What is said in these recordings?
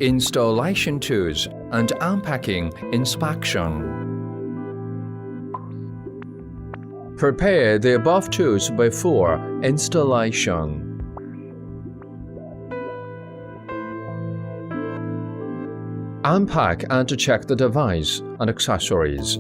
installation tools, and unpacking inspection. Prepare the above tools before installation. Unpack and check the device and accessories.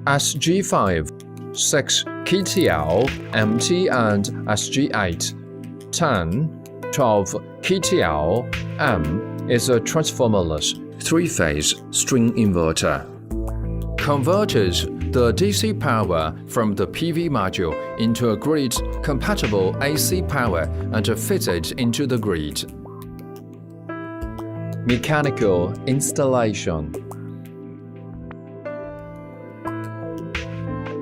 SG5KTL-MT and SG8KTL-M is a transformerless three-phase string inverter. Converts the DC power from the PV module into a grid-compatible AC power and fits it into the grid. Mechanical installation.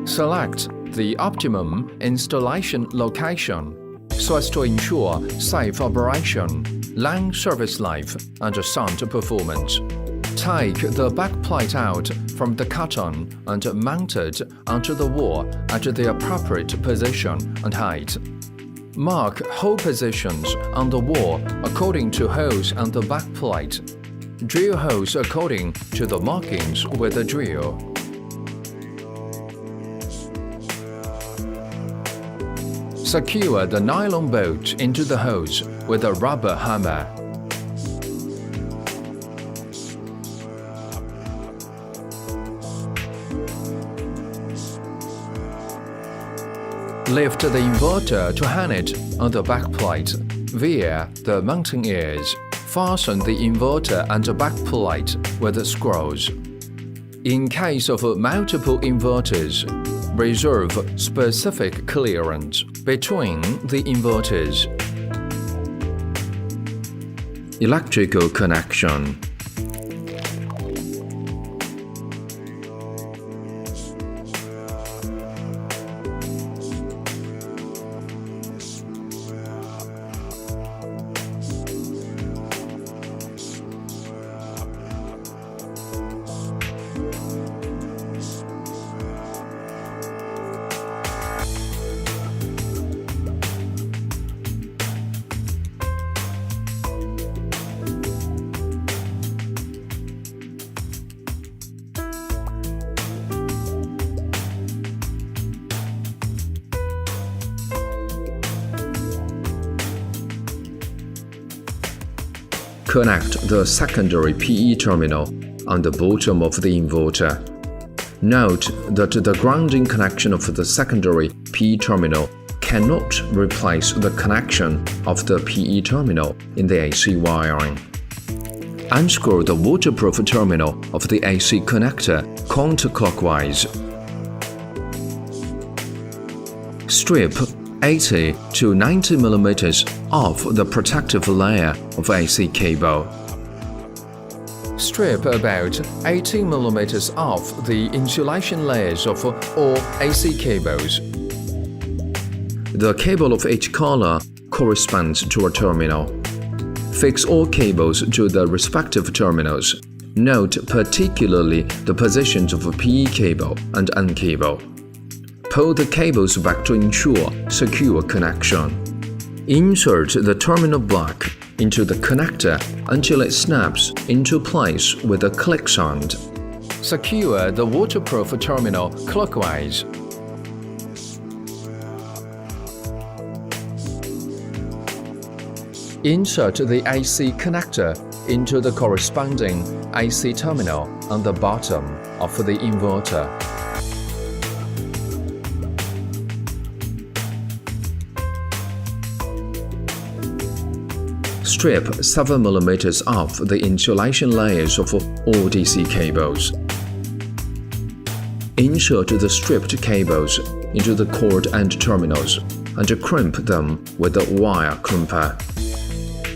Select the optimum installation location so as to ensure safe operation, long service life, and sound performance. Take the backplate out from the carton and mount it onto the wall at the appropriate position and height. Mark hole positions on the wall according to holes on the backplate. Drill holes according to the markings with the drill. Secure the nylon bolt into the holes with a rubber hammer. Lift the inverter to hang it on the backplate via the mounting ears. Fasten the inverter and the backplate with screws. In case of multiple inverters, reserve specific clearance between the inverters. Electrical connection. Connect the secondary PE terminal on the bottom of the inverter. Note that the grounding connection of the secondary PE terminal cannot replace the connection of the PE terminal in the AC wiring. Unscrew the waterproof terminal of the AC connector counterclockwise. Strip 80 to 90 mm off the protective layer of AC cable. Strip about 18 mm off the insulation layers of all AC cables. The cable of each color corresponds to a terminal. Fix all cables to the respective terminals. Note particularly the positions of a PE cable and N cable. Pull the cables back to ensure secure connection. Insert the terminal block into the connector until it snaps into place with a click sound. Secure the waterproof terminal clockwise. Insert the AC connector into the corresponding AC terminal on the bottom of the inverter. Strip 7 mm off the insulation layers of all DC cables. Insert the stripped cables into the cord end terminals and crimp them with a wire crimper.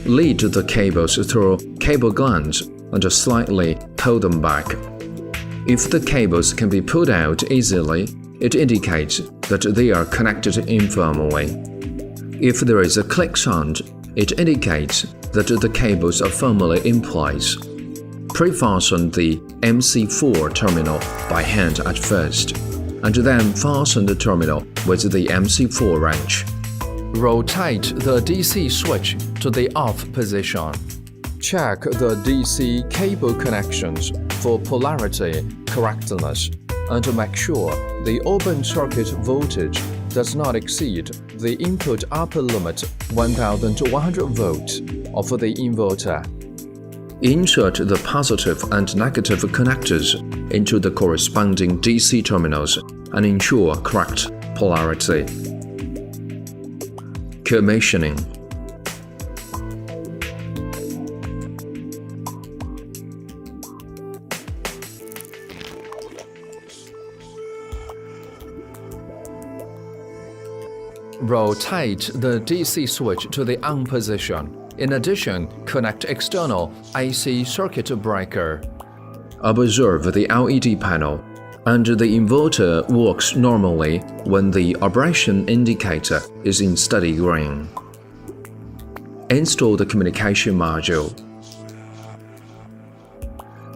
Lead the cables through cable glands and slightly pull them back. If the cables can be pulled out easily, it indicates that they are connected infirmly. If there is a click sound, it indicates that the cables are firmly in place. Pre-fasten the MC4 terminal by hand at first. and then fasten the terminal with the MC4 wrench. Rotate the DC switch to the off position. Check the DC cable connections for polarity correctness and make sure the open circuit voltage does not exceed the input upper limit 1100 volts of the inverter. Insert the positive and negative connectors into the corresponding DC terminals and ensure correct polarity. Commissioning. Rotate the DC switch to the on position. In addition, connect external AC circuit breaker. Observe the LED panel, and the inverter works normally when the operation indicator is in steady green. Install the communication module.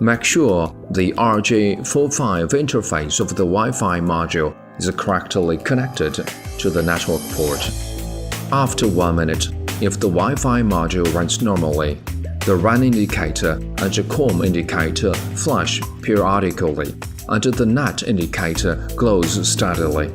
Make sure the RJ45 interface of the Wi-Fi module is correctly connected to the network port. After 1 minute, if the Wi-Fi module runs normally, the run indicator and the COM indicator flash periodically, and the net indicator glows steadily.